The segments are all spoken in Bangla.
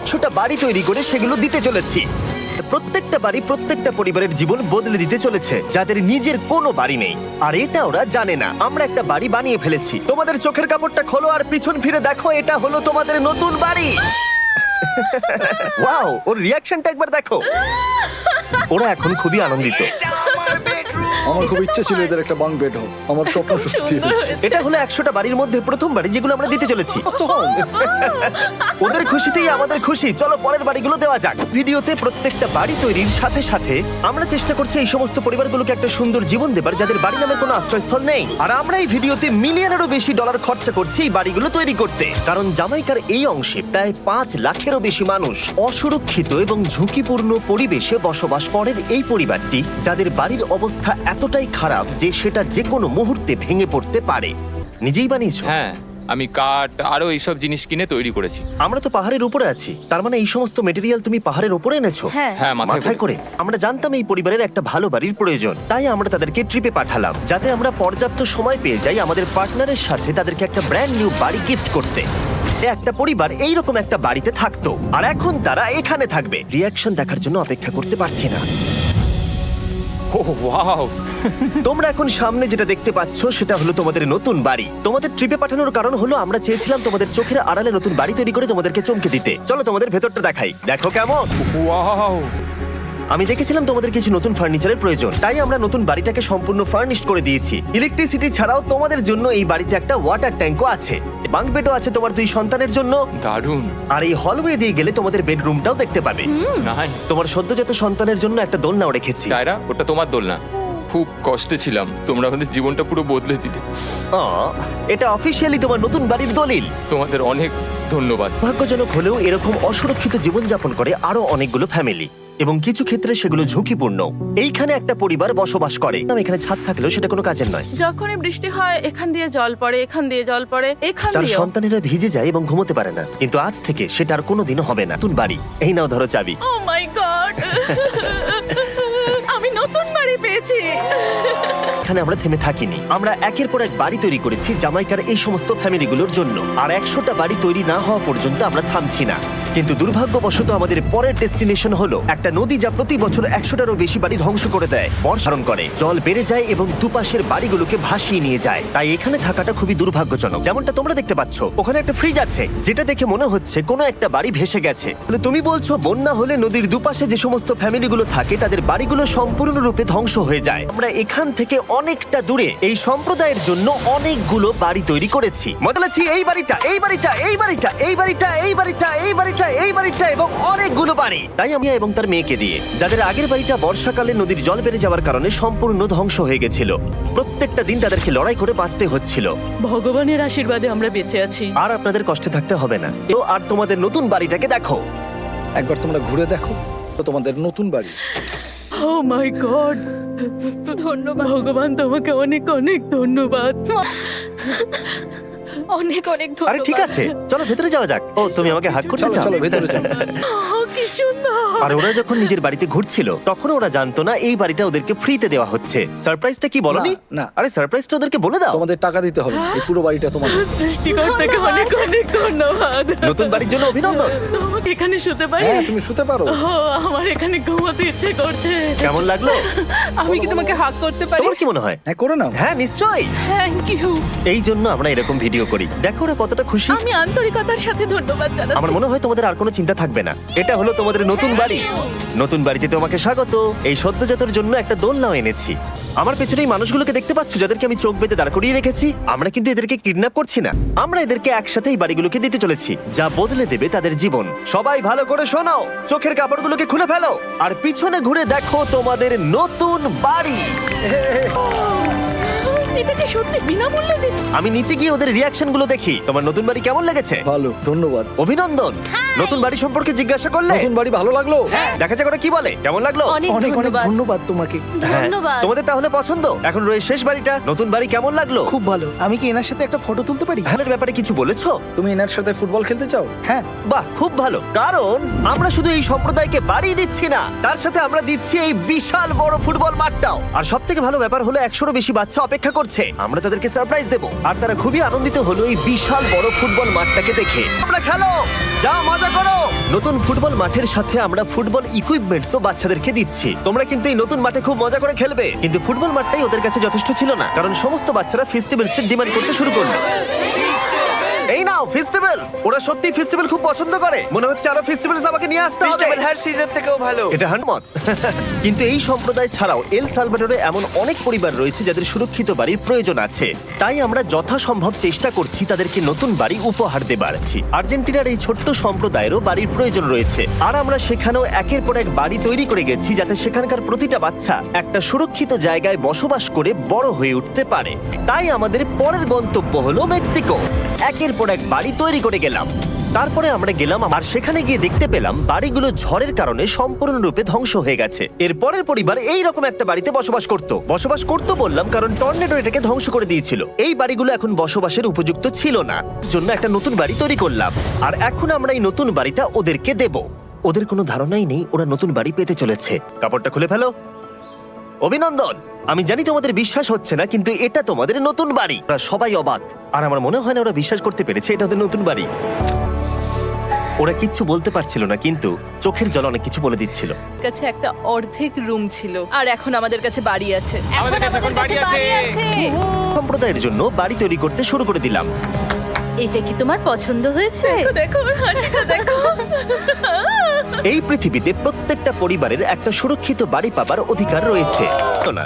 100টা বাড়ি তৈরি করে সেগুলো দিতে চলেছি। প্রত্যেকটা বাড়ি প্রত্যেকটা পরিবারের জীবন বদলে দিতে চলেছে যাদের নিজের কোনো বাড়ি নেই। আর এটা ওরা জানে না। আমরা একটা বাড়ি বানিয়ে ফেলেছি। তোমাদের চোখের কাপড়টা খোলো আর পিছন ফিরে দেখো, এটা হলো তোমাদের নতুন বাড়ি। ওয়াও, ওর রিয়াকশনটা একবার দেখো। ওরা এখন খুবই আনন্দিত। আমার খুব ইচ্ছে ছিল এদের একটা বাঙ্ক বেড হোক। আমার স্বপ্ন সত্যি হয়েছে। এটা হলো 100টা বাড়ির মধ্যে প্রথম বাড়ি যেগুলো আমরা দিতে চলেছি। ওদের খুশিতেই আমাদের খুশি। চলো পরের বাড়িগুলো দেওয়া যাক। ভিডিওতে প্রত্যেকটা বাড়ি তৈরির সাথে সাথে আমরা চেষ্টা করছি এই সমস্ত পরিবারগুলোকে একটা সুন্দর জীবন দেবার যাদের বাড়ি নামের কোনো আশ্রয়স্থল নেই। আর আমরা এই ভিডিওতে মিলিয়নেরও বেশি ডলার খরচা করছি এই বাড়িগুলো তৈরি করতে, কারণ জামাইকার এই অংশে প্রায় 5 লাখেরও বেশি মানুষ অসুরক্ষিত এবং ঝুঁকিপূর্ণ পরিবেশে বসবাস করেন। এই পরিবারটি যাদের বাড়ির অবস্থা এতটাই খারাপ যে সেটা যে কোনো মুহূর্তে ভেঙে পড়তে পারে। নিজেই বানিয়েছো? হ্যাঁ, আমি কাঠ আরো এইসব জিনিস কিনে তৈরি করেছি। আমরা তো পাহাড়ের উপরে আছি, তার মানে এই সমস্ত মেটেরিয়াল তুমি পাহাড়ের উপরে এনেছো? হ্যাঁ। হ্যাঁ, মাথায় করে। আমরা জানতাম এই পরিবারের একটা ভালো বাড়ির প্রয়োজন, তাই আমরা তাদেরকে ট্রিপে পাঠালাম যাতে আমরা পর্যাপ্ত সময় পেয়ে যাই আমাদের পার্টনারের সাথে তাদেরকে একটা ব্র্যান্ড নিউ বাড়ি গিফট করতে। একটা পরিবার এইরকম একটা বাড়িতে থাকতো আর এখন তারা এখানে থাকবে। রিয়াকশন দেখার জন্য অপেক্ষা করতে পারছি না। ও ওয়াও! তোমরা এখন সামনে যেটা দেখতে পাচ্ছ সেটা হলো তোমাদের নতুন বাড়ি। তোমাদের ট্রিপে পাঠানোর কারণ হলো আমরা চেয়েছিলাম তোমাদের চোখের আড়ালে নতুন বাড়ি তৈরি করে তোমাদেরকে চমকে দিতে। চলো তোমাদের ভেতরটা দেখাই, দেখো কেমন। ওয়াও! আমি দেখেছিলাম তোমাদের কিছু নতুন ফার্নিচারের প্রয়োজন, তাই আমরা নতুন বাড়িটাকে সম্পূর্ণ ফার্নিশড করে দিয়েছি। ইলেকট্রিসিটি ছাড়াও তোমাদের জন্য এই বাড়িতে একটা ওয়াটার ট্যাঙ্কও আছে, বাঙ্ক বেডও আছে তোমার 2 সন্তানের জন্য। দারুণ! আর এই হলওয়ে দিয়ে গেলে তোমাদের বেডরুমটাও দেখতে পাবে। নাইস! তোমার সদ্যজাত সন্তানের জন্য একটা দোলনাও রেখেছি। ডায়রা, ওটা তোমার দোলনা। খুব কষ্টে ছিলাম, তোমরা আমাদের জীবনটা পুরো বদলে দিতে। এটা অফিসিয়ালি তোমার নতুন বাড়ির দলিল। তোমাদের অনেক ধন্যবাদ। ভাগ্যজনক হলেও এরকম অসুরক্ষিত জীবনযাপন করে আরো অনেকগুলো ফ্যামিলি, এবং কিছু ক্ষেত্রে সেগুলো ঝুঁকিপূর্ণ। এইখানে একটা পরিবার বসবাস করে। এখানে ছাদ থাকলেও সেটা কোনো কাজের নয়। যখনই বৃষ্টি হয় এখান দিয়ে জল পড়ে, এখান দিয়ে জল পড়ে, এখান তার দিয়ে। সন্তানেরা ভিজে যায় এবং ঘুমোতে পারে না, কিন্তু আজ থেকে সেটা আর কোনোদিনও হবে না। নতুন বাড়ি, এই নাও ধরো চাবি। ও মাই গড! আমি নতুন বাড়ি পেয়েছি। এখানে আমরা থেমে থাকিনি, আমরা একের পর এক বাড়ি তৈরি করেছি জামাইকার এই সমস্ত ফ্যামিলিগুলোর জন্য। আর 100টা বাড়ি তৈরি না হওয়া পর্যন্ত আমরা থামছি না। কিন্তু দুর্ভাগ্যবশত আমাদের পরের ডেস্টিনেশন হলো একটা নদী যা প্রতি বছর 100টারও বেশি বাড়ি ধ্বংস করে দেয়, বর্ষণ করে, জল বেড়ে যায় এবং দুপাশের বাড়িগুলোকে ভাসিয়ে নিয়ে যায়। তাই এখানে থাকাটা খুবই দুর্ভাগ্যজনক। যেমনটা তোমরা দেখতে পাচ্ছ, ওখানে একটা ফ্রিজ আছে যেটা দেখে মনে হচ্ছে কোনো একটা বাড়ি ভেসে গেছে। তুমি বলছো বন্যা হলে নদীর দুপাশে যে সমস্ত ফ্যামিলিগুলো থাকে তাদের বাড়িগুলো সম্পূর্ণরূপে ধ্বংস হয়ে যায়। আমরা এখান থেকে অনেকটা দূরে এই সম্প্রদায়ের জন্য অনেকগুলো বাড়ি তৈরি করেছি। মনে আছে এই বাড়িটা, এই বাড়িটা, এই বাড়িটা, এই বাড়িটা, এই বাড়িটা, এই বাড়িটা, এই বাড়িটা এবং অনেকগুলো বাড়ি। তাই আমি এবং তার মেয়েকে দিয়ে, যাদের আগের বাড়িটা বর্ষাকালে নদীর জল বেড়ে যাওয়ার কারণে সম্পূর্ণ ধ্বংস হয়ে গেছিল, প্রত্যেকটা দিন তাদেরকে লড়াই করে বাঁচতে হচ্ছিল। ভগবানের আশীর্বাদে আমরা বেঁচে আছি। আর আপনাদের কষ্টে থাকতে হবে না। তো আর তোমাদের নতুন বাড়িটাকে দেখো। একবার তোমরা ঘুরে দেখো তো তোমাদের নতুন বাড়ি। ও মাই গড! ধন্যবাদ ভগবান, তোমাকে অনেক অনেক ধন্যবাদ। অনেক অনেক আরে ধন্যবাদ। ঠিক আছে, চলো ভেতরে যাওয়া যাক। ও তুমি আমাকে হাত করতে চলো চাও? চলো ভেতরে চলো। কি সুন্দর! আর ওরা যখন নিজের বাড়িতে ঘুরছিল তখন ওরা জানতো না এই বাড়িটা ওদেরকে ফ্রিতে দেওয়া হচ্ছে। সারপ্রাইজটা কি বলনি? না, না। আরে সারপ্রাইজটা ওদেরকে বলে দাও। তোমাদের টাকা দিতে হবে, এই পুরো বাড়িটা তোমাদের। সৃষ্টিকর্তাকে অনেক অনেক ধন্যবাদ। নতুন বাড়ির জন্য অভিনন্দন। তোমাকে এখানে শুতে পারি? হ্যাঁ তুমি শুতে পারো। ও, আমার এখানে ঘুমোতে ইচ্ছে করছে। কেমন লাগলো? আমি কি তোমাকে হাগ করতে পারি? তোমার কি মনে হয়? হ্যাঁ করে নাও। হ্যাঁ নিশ্চয়ই। Thank you. এই জন্য আমরা এরকম ভিডিও করি। দেখো ওরা কতটা খুশি। আমি আন্তরিকতার সাথে ধন্যবাদ আমার জানাচ্ছি। মনে হয় তোমাদের আর কোনো চিন্তা থাকবে না। এটা হলো তোমাদের নতুন বাড়ি। নতুন বাড়িতে তোমাকে স্বাগত। এই সদ্যজাতর জন্য একটা দোলনাও এনেছি। আমার পেছনে এই মানুষগুলোকে দেখতে পাচ্ছ যাদেরকে আমি চোখ বেঁধে দাঁড় করিয়ে রেখেছি? আমরা কিন্তু এদেরকে কিডন্যাপ করছি না, আমরা এদেরকে একসাথে এই বাড়িগুলোকে দিতে চলেছি যা বদলে দেবে তাদের জীবন। সবাই ভালো করে শোনাও, চোখের কাপড়গুলোকে খুলে ফেলো আর পিছনে ঘুরে দেখো তোমাদের নতুন বাড়ি। এটাকে সত্যি বিনামূল্যে দিচ্ছ? আমি নিচে গিয়ে ওদের রিয়াকশন গুলো দেখি। তোমার নতুন বাড়ি কেমন লেগেছে? ভালো, ধন্যবাদ। অভিনন্দন। নতুন বাড়ি সম্পর্কে জিজ্ঞাসা করলে নতুন বাড়ি ভালো লাগলো? দেখা যাক ওরা কি বলে। কেমন লাগলো? অনেক অনেক অনেক ধন্যবাদ। ধন্যবাদ তোমাকে। হ্যাঁ, ধন্যবাদ। তোমাদের তাহলে পছন্দ। এখন রয়েছে শেষ বাড়িটা। নতুন বাড়ি কেমন লাগলো? খুব ভালো। আমি কি এনার সাথে একটা ফটো তুলতে পারি? ধানের ব্যাপারে কিছু বলেছো? তুমি এনার সাথে ফুটবল খেলতে চাও? হ্যাঁ। বাহ, খুব ভালো। কারণ আমরা শুধু এই সম্প্রদায়কে বাড়ি দিচ্ছি না, তার সাথে আমরা দিচ্ছি এই বিশাল বড় ফুটবল মাঠটাও। আর সব থেকে ভালো ব্যাপার হলো 100রও বেশি বাচ্চা অপেক্ষা করছে করছে আমরা তাদেরকে সারপ্রাইজ দেব আর তারা খুবই আনন্দিত হলো এই বিশাল বড় ফুটবল মাঠটাকে দেখে আমরা খেলো যা মজা করো নতুন ফুটবল মাঠের সাথে আমরা ফুটবল ইকুইপমেন্টসও বাচ্চাদেরকে দিচ্ছি তোমরা কিন্তু এই নতুন মাঠে খুব মজা করে খেলবে কিন্তু ফুটবল মাঠটাই ওদের কাছে যথেষ্ট ছিল না কারণ সমস্ত বাচ্চারা ফেস্টিভ্যালস এর ডিমান্ড করতে শুরু করলো এই নাও ফেস্টিভ্যালস ওরা সত্যি ফেস্টিভ্যাল খুব পছন্দ করে মনে হচ্ছে আরো ফেস্টিভ্যালস আমাকে নিয়ে আসতে হবে হার সিজন থেকেও ভালো। এটা হানমত কিন্তু এই সম্প্রদায় ছাড়াও এল সালভাডোরে এমন অনেক পরিবার রয়েছে যাদের সুরক্ষিত বাড়ির প্রয়োজন আছে তাই আমরা যথাসম্ভব চেষ্টা করছি তাদেরকে নতুন বাড়ি উপহার দেবার আর্জেন্টিনার এই ছোট্ট সম্প্রদায়েরও বাড়ির প্রয়োজন রয়েছে আর আমরা সেখানেও একের পর এক বাড়ি তৈরি করে গেছি যাতে সেখানকার প্রতিটা বাচ্চা একটা সুরক্ষিত জায়গায় বসবাস করে বড় হয়ে উঠতে পারে তাই আমাদের পরের গন্তব্য হলো মেক্সিকো একের পর এক বাড়ি তৈরি করে গেলাম তারপরে আমরা গেলাম আর সেখানে গিয়ে দেখতে পেলাম বাড়িগুলো ঝড়ের কারণে সম্পূর্ণরূপে ধ্বংস হয়ে গেছে এর পরের পরিবার এই রকম একটা বাড়িতে বসবাস করতো বললাম কারণ টর্নেডো এটাকে ধ্বংস করে দিয়েছিল এই বাড়িগুলো এখন বসবাসের উপযুক্ত ছিল না জন্য একটা নতুন বাড়ি তৈরি করলাম আর এখন আমরা এই নতুন বাড়িটা ওদেরকে দেব ওদের কোনো ধারণাই নেই ওরা নতুন বাড়ি পেতে চলেছে কাপড়টা খুলে ফেলো অভিনন্দন আমি জানি তোমাদের বিশ্বাস হচ্ছে না কিন্তু এটা তোমাদের নতুন বাড়ি ওরা সবাই অবাক আর আমার মনে হয় না ওরা বিশ্বাস করতে পেরেছে এটা ওদের নতুন বাড়ি ওরা কিচ্ছু বলতে পারছিল না কিন্তু চোখের জল অনেক কিছু বলে দিচ্ছিল কাছে একটা অর্ধেক রুম ছিল আর এখন আমাদের কাছে বাড়ি আছে আমাদের কাছে এখন বাড়ি আছে। সম্প্রদায়ের জন্য বাড়ি তৈরি করতে শুরু করে দিলাম এটা কি তোমার পছন্দ হয়েছে? দেখো ওর হাসিটা দেখো এই পৃথিবীতে প্রত্যেকটা পরিবারের একটা সুরক্ষিত বাড়ি পাবার অধিকার রয়েছে না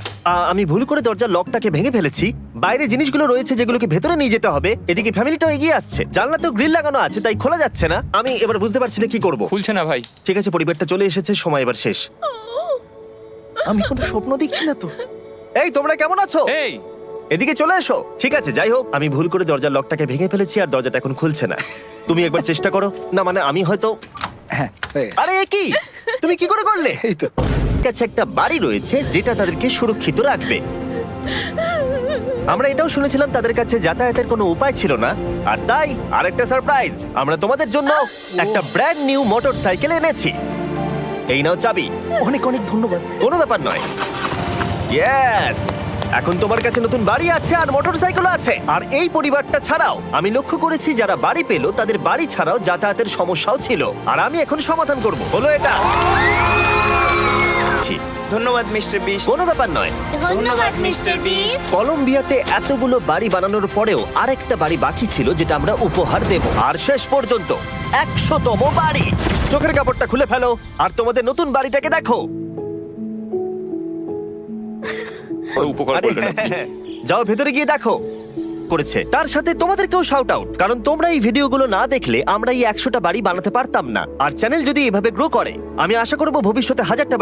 আমি ভুল করে দরজার লকটাকে ভেঙে ফেলেছি বাইরে জিনিসগুলো রয়েছে যেগুলোকে ভেতরে নিয়ে যেতে হবে এদিকে ফ্যামিলিটাও এগিয়ে আসছে জানলা তো গ্রিল লাগানো আছে তাই খোলা যাচ্ছে না আমি এবার বুঝতে পারছি না কি করব খুলছে না ভাই। ঠিক আছে পরিবারটা চলে এসেছে সময় এবার শেষ আমি কোনো স্বপ্ন দেখছি না তো। এই তোমরা কেমন আছো এই এদিকে চলে এসো ঠিক আছে যাই হোক আমি ভুল করে দরজার লকটাকে ভেঙে ফেলেছি আর দরজাটা এখন খুলছে না তুমি একবার চেষ্টা করো না মানে আমি হয়তো হ্যাঁ হয়ে গেছে। আরে এ কি তুমি কি করে করলে এই তো কাছে একটা বাড়ি রয়েছে যেটা তাদেরকে সুরক্ষিত রাখবে আমরা এটাও শুনেছিলাম তাদের কাছে যাতায়াতের কোনো উপায় ছিল না আর তাই আরেকটা সারপ্রাইজ আমরা তোমাদের জন্য একটা ব্র্যান্ড নিউ মোটরসাইকেল এনেছি এই নাও চাবি অনেক অনেক ধন্যবাদ। কোনো ব্যাপার নয় ইয়েস এখন তোমার কাছে নতুন বাড়ি আছে আর মোটরসাইকেল আছে আর এই পরিবারটা ছাড়াও আমি লক্ষ্য করেছি যারা বাড়ি পেলো তাদের বাড়ি ছাড়াও যাতায়াতের সমস্যাও ছিল আর আমি এখন সমাধান করব হলো এটা ঠিক, ধন্যবাদ মিস্টার বিশ। কোনো ব্যাপার নয় ধন্যবাদ মিস্টার বিস্ট। কলম্বিয়াতে এতগুলো বাড়ি বানানোর পরেও আরেকটা বাড়ি বাকি ছিল যেটা আমরা উপহার দেব আর শেষ পর্যন্ত 100তম বাড়ি চোখের কাপড়টা খুলে ফেলো আর তোমাদের নতুন বাড়িটাকে দেখো ওই উপকার আরে, করলেন আপনি। যাও ভেতরে গিয়ে দেখো করেছে তার সাথে তোমাদেরকেও শাউট আউট কারণ তোমরা এই ভিডিওগুলো না দেখলে আমরা এই 100টা বাড়ি বানাতে পারতাম না আর চ্যানেল যদি এভাবে গ্রো করে আমি আশা করব ভবিষ্যতে 1000টা